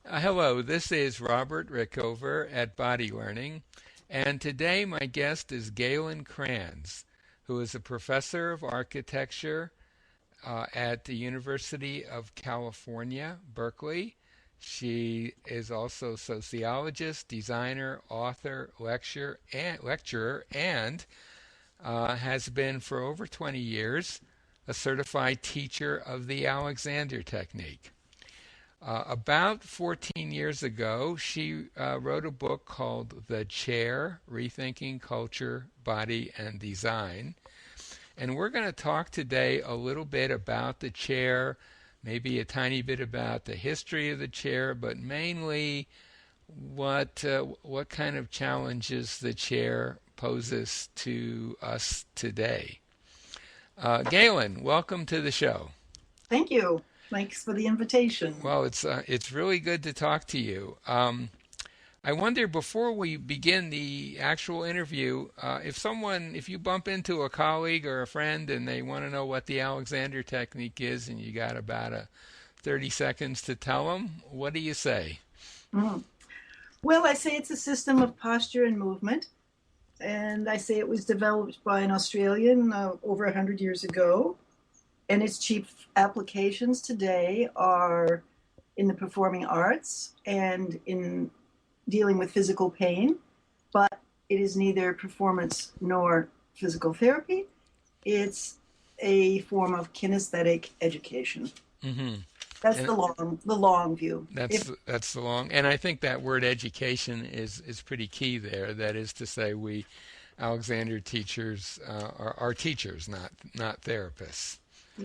Hello, this is Robert Rickover at Body Learning, and today my guest is Galen Kranz, who is a professor of architecture at the University of California, Berkeley. She is also a sociologist, designer, author, lecturer, and has been for over 20 years a certified teacher of the Alexander Technique. About 14 years ago, she wrote a book called The Chair Rethinking Culture, Body, and Design. And we're going to talk today a little bit about the chair, maybe a tiny bit about the history of the chair, but mainly what kind of challenges the chair poses to us today. Galen, welcome to the show. Thank you. Thanks for the invitation. Well, it's really good to talk to you. I wonder before we begin the actual interview, if you bump into a colleague or a friend and they want to know what the Alexander technique is, and you got about 30 seconds to tell them, what do you say? Mm. Well, I say it's a system of posture and movement, and I say it was developed by an Australian over 100 years ago, and its chief applications today are in the performing arts and in dealing with physical pain, but it is neither performance nor physical therapy. It's a form of kinesthetic education. Hmm. That's And the long view. If that's the long, and I think that word education is pretty key there. That is to say, we Alexander teachers are teachers, not therapists.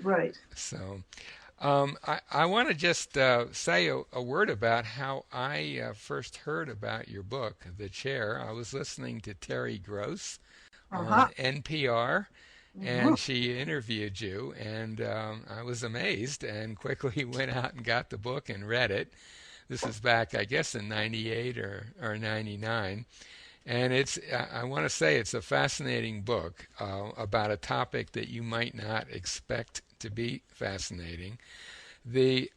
right. So I want to just say a word about how I first heard about your book, The Chair. I was listening to Terry Gross on Uh-huh. NPR, Mhm. and she interviewed you, and I was amazed and quickly went out and got the book and read it. This is back, I guess, in 98 or 99. And I want to say it's a fascinating book about a topic that you might not expect to be fascinating. The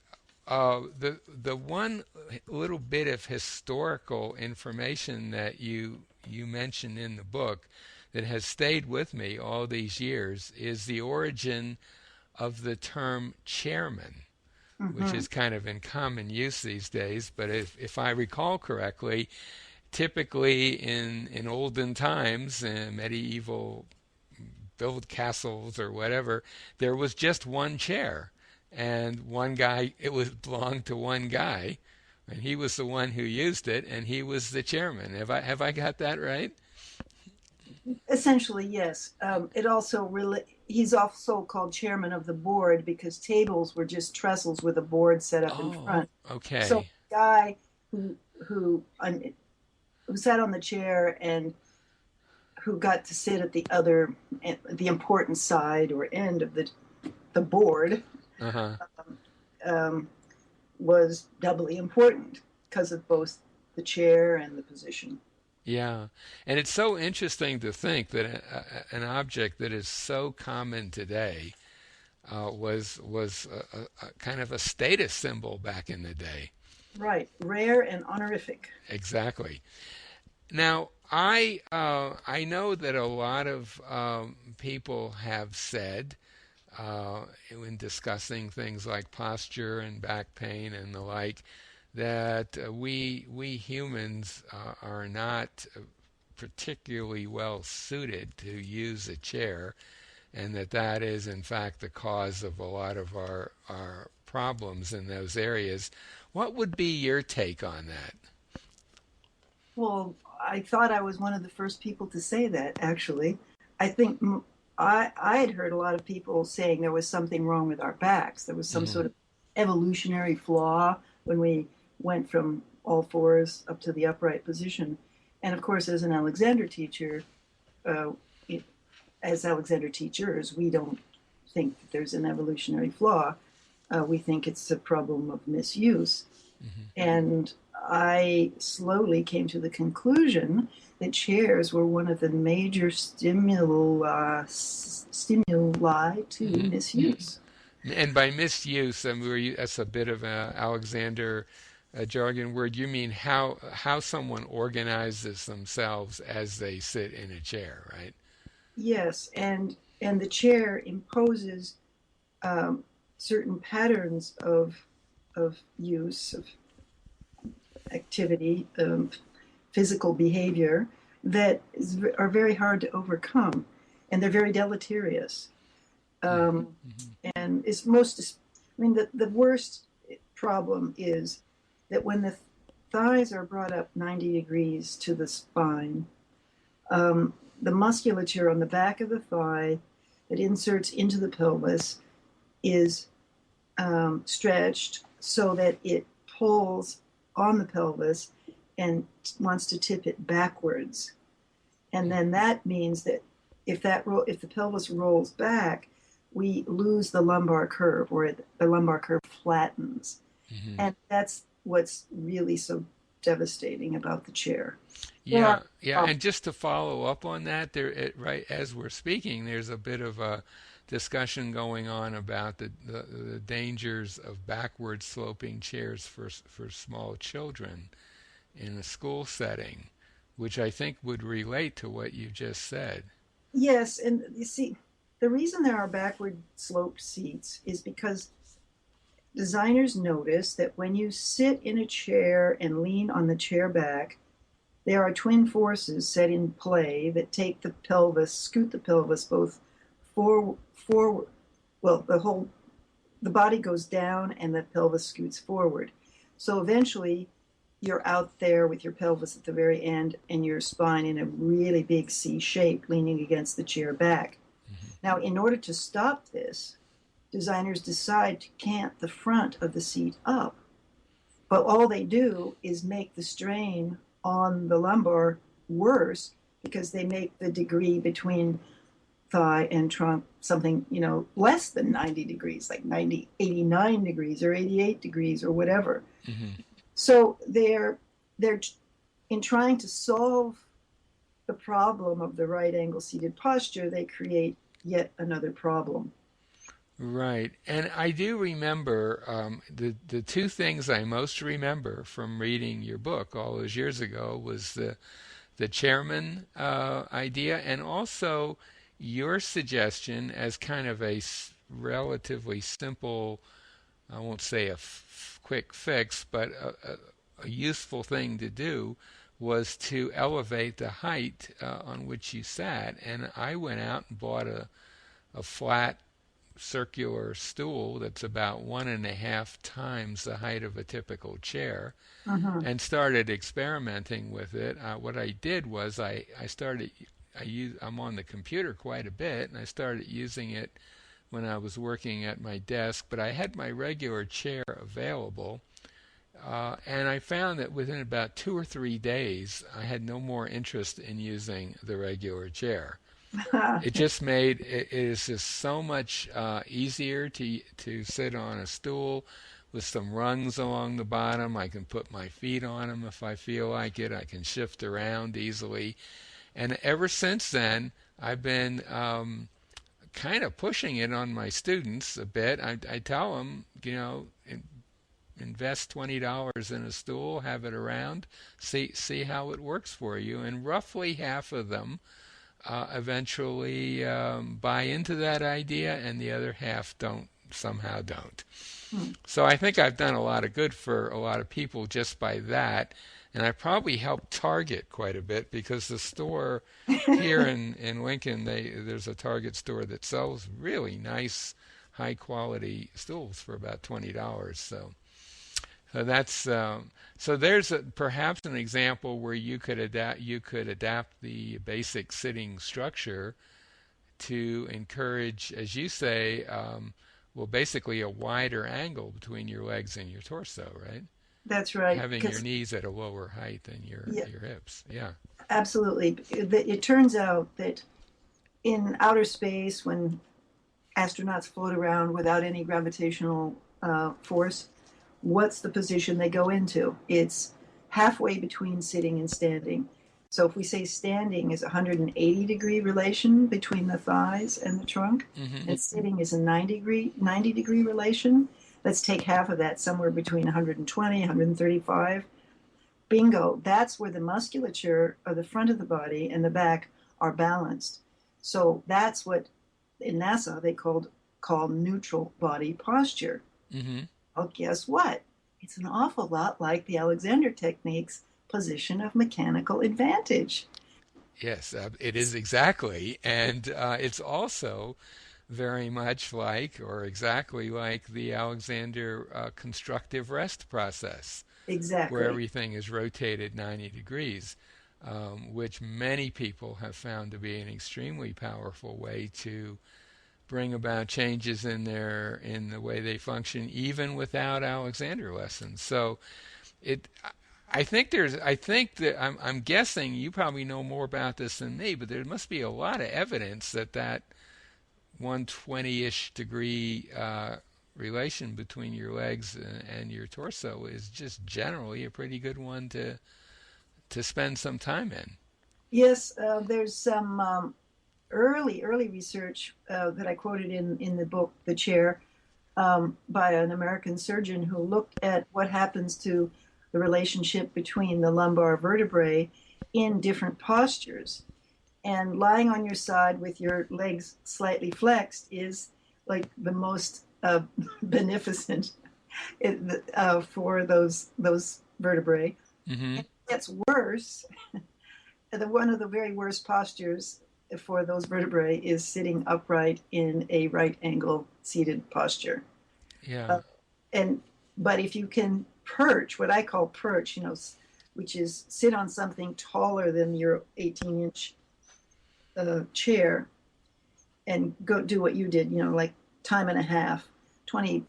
the one little bit of historical information that you mentioned in the book that has stayed with me all these years is the origin of the term chairman, which Mhm. is kind of in common use these days. But if I recall correctly, typically in olden times, in medieval build castles or whatever, there was just one chair, and one guy. It was belonged to one guy, and he was the one who used it, and he was the chairman. Have I got that right? Essentially, yes. It also really he's also called chairman of the board because tables were just trestles with a board set up in Oh, front. So okay. the guy who who who sat on the chair and who got to sit at the important side or end of the board Uh-huh. um, was doubly important because of both the chair and the position. Yeah, and it's so interesting to think that an object that is so common today was a kind of a status symbol back in the day. Right, rare and honorific. Exactly. Now, I know that a lot of people have said in discussing things like posture and back pain and the like that we humans are not particularly well suited to use a chair, and that is in fact the cause of a lot of our problems in those areas. What would be your take on that? Well, I thought I was one of the first people to say that, actually. I think I had heard a lot of people saying there was something wrong with our backs. There was some Hmm. sort of evolutionary flaw when we went from all fours up to the upright position. And of course, as an Alexander teacher, uh, it, as Alexander teachers, we don't think that there's an evolutionary flaw. We think it's a problem of misuse. Hmm. And I slowly came to the conclusion that chairs were one of the major stimuli to Hmm. misuse. And by misuse, I mean, that's a bit of a Alexander. a jargon word, you mean how someone organizes themselves as they sit in a chair, right? Yes, and the chair imposes um, certain patterns of use of activity, physical behavior are very hard to overcome, and they're very deleterious. Mm-hmm, Um, mm-hmm, and it's most, I mean, the worst problem is that when the thighs are brought up 90 degrees to the spine, the musculature on the back of the thigh that inserts into the pelvis is stretched so that it pulls on the pelvis and wants to tip it backwards. And then that means that if the pelvis rolls back, we lose the lumbar curve, or the lumbar curve flattens. mm-hmm. And that's what's really so devastating about the chair. There Yeah, are yeah, and just to follow up on that, right as we're speaking, there's a bit of a discussion going on about the dangers of backward sloping chairs for small children in a school setting, which I think would relate to what you just said. Yes, and you see, the reason there are backward sloped seats is because designers notice that when you sit in a chair and lean on the chair back, there are twin forces set in play that take the pelvis, scoot the pelvis both forward. Well, the body goes down and the pelvis scoots forward. So eventually, you're out there with your pelvis at the very end and your spine in a really big C shape, leaning against the chair back. Mm-hmm. Now, in order to stop this, designers decide to cant the front of the seat up. But all they do is make the strain on the lumbar worse because they make the degree between thigh and trunk something, less than 90 degrees, like 90, 89 degrees or 88 degrees or whatever. Mm-hmm. So they're in trying to solve the problem of the right angle seated posture, they create yet another problem. Right, and I do remember the two things I most remember from reading your book all those years ago was the chairman idea, and also your suggestion as kind of a relatively simple, I won't say quick fix, but a useful thing to do was to elevate the height on which you sat. And I went out and bought a flat circular stool that's about 1.5 times the height of a typical chair Uh-huh. and started experimenting with it. What I did was I'm on the computer quite a bit, and I started using it when I was working at my desk, but I had my regular chair available, and I found that within about 2 or 3 days, I had no more interest in using the regular chair. It just made it is just so much easier to sit on a stool with some rungs along the bottom. I can put my feet on them if I feel like it. I can shift around easily. And ever since then, I've been kind of pushing it on my students a bit. I tell them, invest $20 in a stool, have it around, see how it works for you. And roughly half of them eventually buy into that idea, and the other half somehow don't. Hmm. So I think I've done a lot of good for a lot of people just by that. And I probably helped Target quite a bit because the store here in Lincoln, there's a Target store that sells really nice, high quality stools for about $20. So there's perhaps an example where you could adapt the basic sitting structure to encourage, as you say, well, basically a wider angle between your legs and your torso, right? That's right. Having your knees at a lower height than Yeah, your hips. Yeah. absolutely. It turns out that in outer space, when astronauts float around without any gravitational force, what's the position they go into? It's halfway between sitting and standing. So if we say standing is a 180-degree relation between the thighs and the trunk, Hmm. and sitting is a 90-degree relation, let's take half of that, somewhere between 120, 135. Bingo, that's where the musculature of the front of the body and the back are balanced. So that's what in NASA they call neutral body posture. Mm-hmm. Well, guess what? It's an awful lot like the Alexander Technique's position of mechanical advantage. Yes, it is exactly. And it's also very much like, or exactly like, the Alexander constructive rest process, where Exactly. everything is rotated 90 degrees, which many people have found to be an extremely powerful way to bring about changes in the way they function, even without Alexander lessons. So it. I think that I'm guessing you probably know more about this than me, but there must be a lot of evidence that 120-ish degree relation between your legs and your torso is just generally a pretty good one to spend some time in. Yes, there's some early research that I quoted in the book, The Chair, by an American surgeon who looked at what happens to the relationship between the lumbar vertebrae in different postures. And lying on your side with your legs slightly flexed is like the most beneficent for those vertebrae. Mm-hmm. And it gets worse. One of the very worst postures for those vertebrae is sitting upright in a right angle seated posture. Yeah. Uh, and but if you can perch, what I call perch, which is sit on something taller than your 18-inch chair and go do what you did, like time and a half, 20,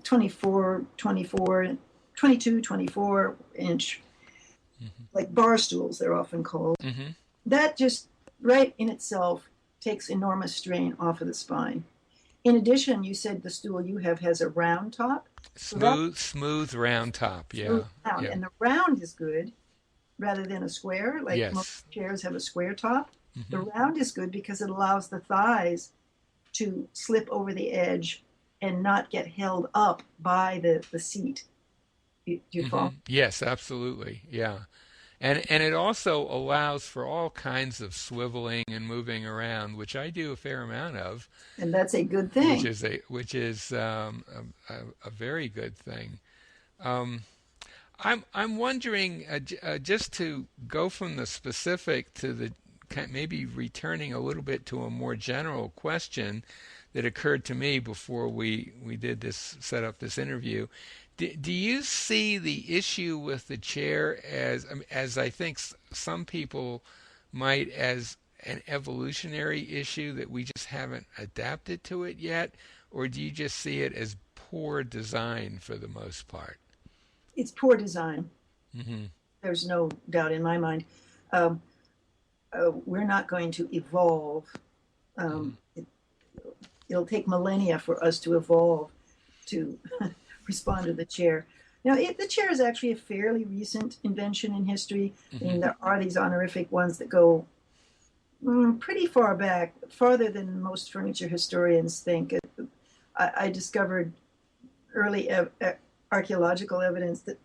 24, 24, 22, 24-inch, Mm-hmm. like bar stools, they're often called. Mm-hmm. That just right in itself takes enormous strain off of the spine. In addition, you said the stool you have has a round top. So that Smooth, round top. smooth Yeah. round. Yeah. And the round is good rather than a square, like most Yes. chairs have a square top. The Mm-hmm. round is good because it allows the thighs to slip over the edge and not get held up by the seat. Do you Mm-hmm. follow? Yes, absolutely. Yeah. And it also allows for all kinds of swiveling and moving around, which I do a fair amount of, And that's a good which thing. is a very good thing. Um, I'm wondering, just to go from the specific to the maybe returning a little bit to a more general question that occurred to me before we did this set up this interview. Do you see the issue with the chair as I think some people might, as an evolutionary issue that we just haven't adapted to it yet, or do you just see it as poor design for the most part? It's poor design. Mm-hmm. There's no doubt in my mind. Um, we're not going to evolve. Mm-hmm. It'll take millennia for us to evolve to respond to the chair. Now, the chair is actually a fairly recent invention in history. I Mm-hmm. mean, there are these honorific ones that go pretty far back, farther than most furniture historians think. I discovered early archaeological evidence that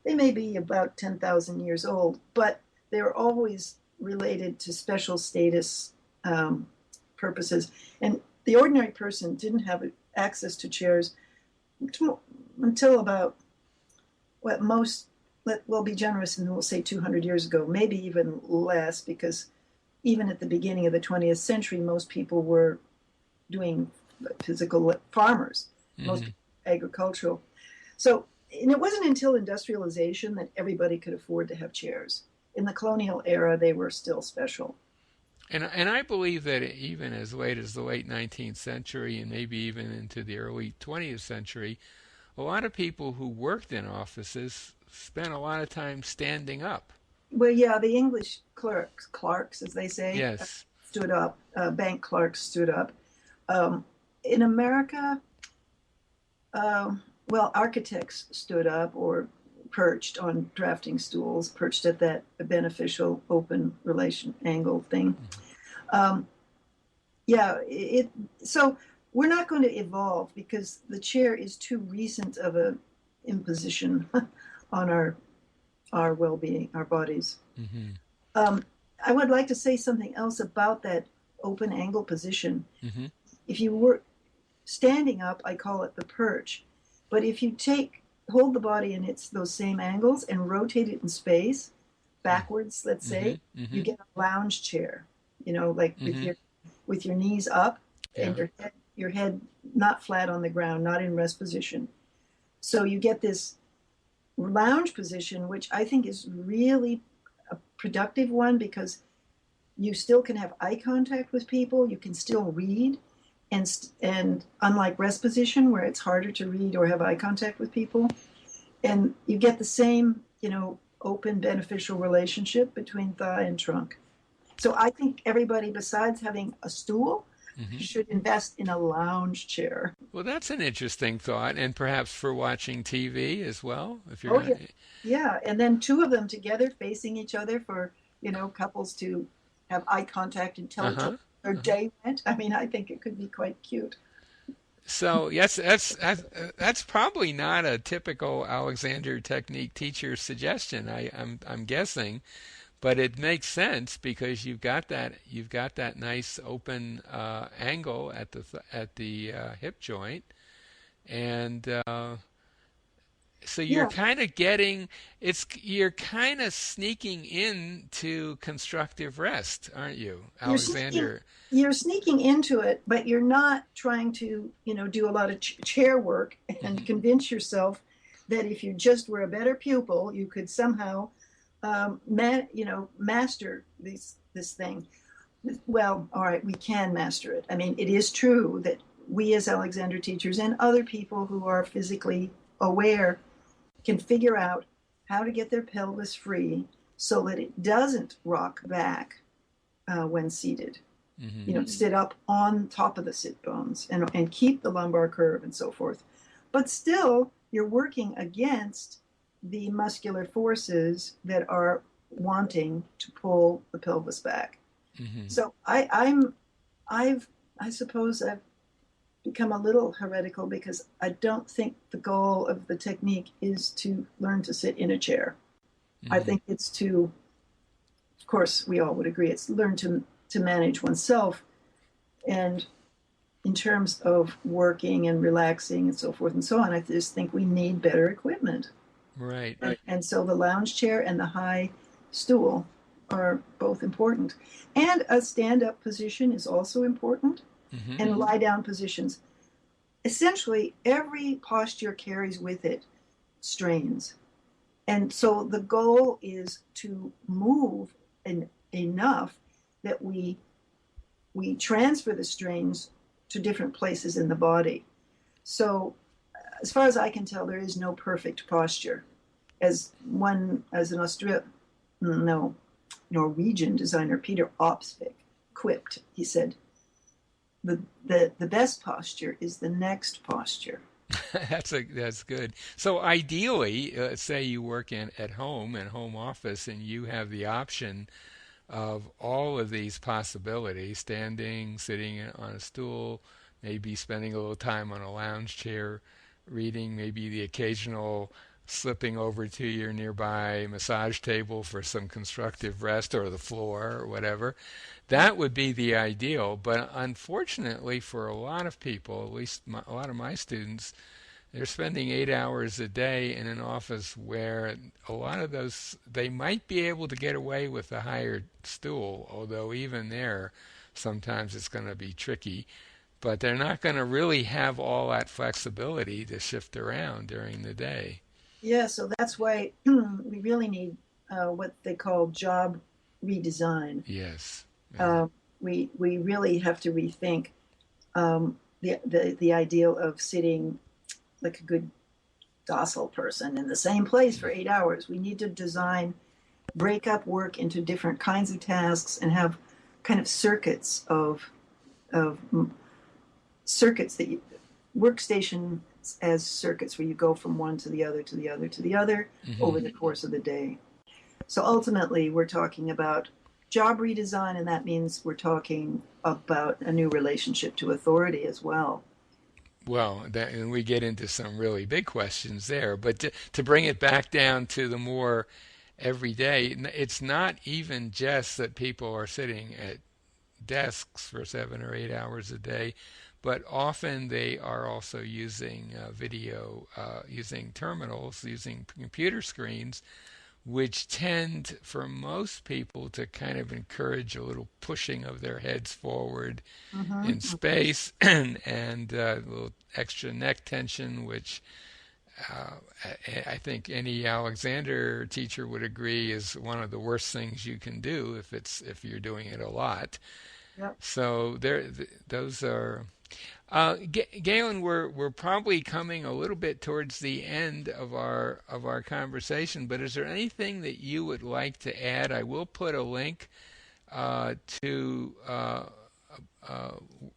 they may be about 10,000 years old, but they're always related to special status um, purposes. And the ordinary person didn't have access to chairs until about what most, we'll be generous and we'll say 200 years ago, maybe even less, because even at the beginning of the 20th century, most people were doing physical farmers, most Mm-hmm. agricultural. So, and it wasn't until industrialization that everybody could afford to have chairs. In the colonial era, they were still special. And I believe that even as late as the late 19th century and maybe even into the early 20th century, a lot of people who worked in offices spent a lot of time standing up. Well, yeah, the English clerks, as they say, Yes. stood up. Bank clerks stood up. Um, in America, well, architects stood up or perched on drafting stools, perched at that beneficial open relation angle thing. Mm-hmm. Um, yeah, it. So we're not going to evolve because the chair is too recent of a imposition on our well-being, our bodies. Mm-hmm. Um, I would like to say something else about that open angle position. Mm-hmm. If you were standing up, I call it the perch. But if you hold the body in those same angles and rotate it in space, backwards, let's say, Mm-hmm. Mm-hmm. you get a lounge chair, like Mm-hmm. with your knees up Yeah. and your head not flat on the ground, not in rest position. So you get this lounge position, which I think is really a productive one because you still can have eye contact with people, you can still read, and unlike rest position where it's harder to read or have eye contact with people, and you get the same, open beneficial relationship between thigh and trunk. So I think everybody, besides having a stool, Mm-hmm. should invest in a lounge chair. Well, that's an interesting thought, and perhaps for watching TV as well, if you're Oh not. yeah, yeah, and then two of them together facing each other for couples to have eye contact and tell each other Uh-huh. their Uh-huh. day went. I mean, I think it could be quite cute. So yes, that's probably not a typical Alexander Technique teacher suggestion. I'm guessing, but it makes sense because you've got that nice open angle at the hip joint, and so you're Yeah, kind of getting you're kind of sneaking into constructive rest, aren't you, you're sneaking Alexander? you're sneaking into it, but you're not trying to do a lot of chair work and Hmm. convince yourself that if you just were a better pupil, you could somehow master this thing. Well, all right, we can master it. I mean, it is true that we as Alexander teachers and other people who are physically aware can figure out how to get their pelvis free so that it doesn't rock back when seated. Hmm. Sit up on top of the sit bones and keep the lumbar curve and so forth. But still, you're working against the muscular forces that are wanting to pull the pelvis back. Hmm. So I suppose I've become a little heretical because I don't think the goal of the technique is to learn to sit in a chair. I Hmm. think it's to, of course, we all would agree, it's learn to manage oneself. And in terms of working and relaxing and so forth and so on, I just think we need better equipment. Right. And so the lounge chair and the high stool are both important. And a stand up position is also important, Hmm. and lie down positions. Essentially, every posture carries with it strains. And so the goal is to move enough that we transfer the strains to different places in the body. So, as far as I can tell, there is no perfect posture. As an Norwegian designer, Peter Opsvik, quipped, he said, the best posture is the next posture. That's good. So ideally, say you work at home and home office, and you have the option of all of these possibilities: standing, sitting on a stool, maybe spending a little time on a lounge chair, reading, maybe the occasional slipping over to your nearby massage table for some constructive rest, or the floor or whatever. That would be the ideal, but unfortunately for a lot of people, at least a lot of my students, they're spending 8 hours a day in an office where a lot of those, they might be able to get away with a higher stool, although even there, sometimes it's going to be tricky. But they're not going to really have all that flexibility to shift around during the day. Yeah, so that's why we really need what they call job redesign. Yes. Yeah. Um, we really have to rethink the ideal of sitting like a good docile person in the same place for 8 hours. We need to break up work into different kinds of tasks and have kind of circuits of circuits workstation as circuits where you go from one to the other to the other to the other Hmm. over the course of the day. So ultimately, we're talking about job redesign, and that means we're talking about a new relationship to authority as well. Well, and we get into some really big questions there. But to bring it back down to the more everyday, it's not even just that people are sitting at desks for 7 or 8 hours a day, but often they are also using video, using terminals, using computer screens, which tend for most people to kind of encourage a little pushing of their heads forward in Mm-hmm. space and a little extra neck tension, which uh, I think any Alexander teacher would agree is one of the worst things you can do if you're doing it a lot. Yep. So those are Galen, we're probably coming a little bit towards the end of our conversation, but is there anything that you would like to add? I will put a link to uh,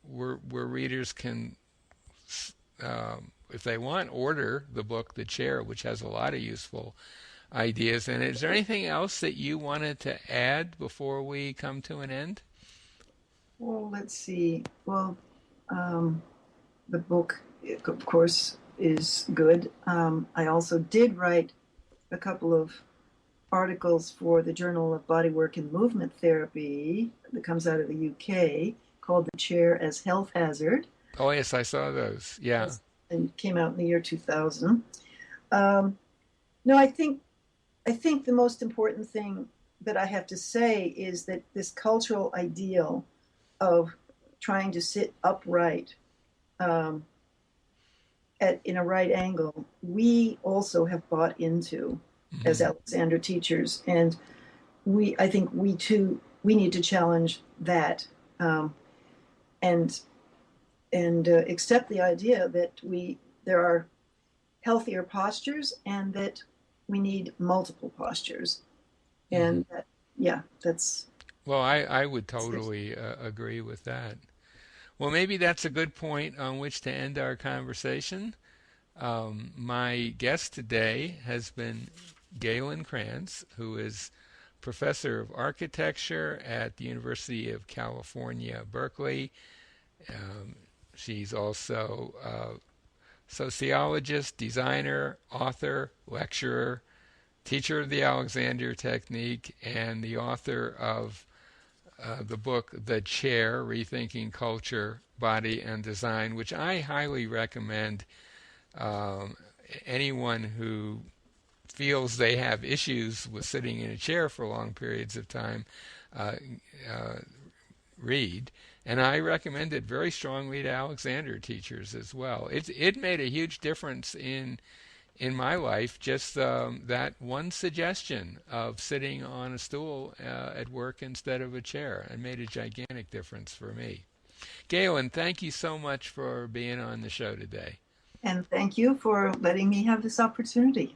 where readers can, if they want, order the book, The Chair, which has a lot of useful ideas. And is there anything else that you wanted to add before we come to an end? Well, let's see. Well, um, the book, of course, is good. I also did write a couple of articles for the Journal of Bodywork and Movement Therapy that comes out of the UK called The Chair as Health Hazard, Oh, yes, I saw those. Yeah. and came out in the year 2000. Um, no, I think the most important thing that I have to say is that this cultural ideal of trying to sit upright um, in a right angle, we also have bought into as Hmm. Alexander teachers, and I think we too we need to challenge that um, and accept the idea that we there are healthier postures and that we need multiple postures, Hmm. and that, yeah, that's Well, I would it. totally agree with that. Well, maybe that's a good point on which to end our conversation. My guest today has been Galen Kranz, who is professor of architecture at the University of California, Berkeley. Um, she's also a sociologist, designer, author, lecturer, teacher of the Alexander Technique, and the author of the book The Chair, Rethinking Culture, Body, and Design, which I highly recommend um, anyone who feels they have issues with sitting in a chair for long periods of time uh, uh, read. And I recommend it very strongly to Alexander teachers as well. It made a huge difference in my life, just that one suggestion of sitting on a stool at work instead of a chair, and made a gigantic difference for me. Galen, thank you so much for being on the show today. And thank you for letting me have this opportunity.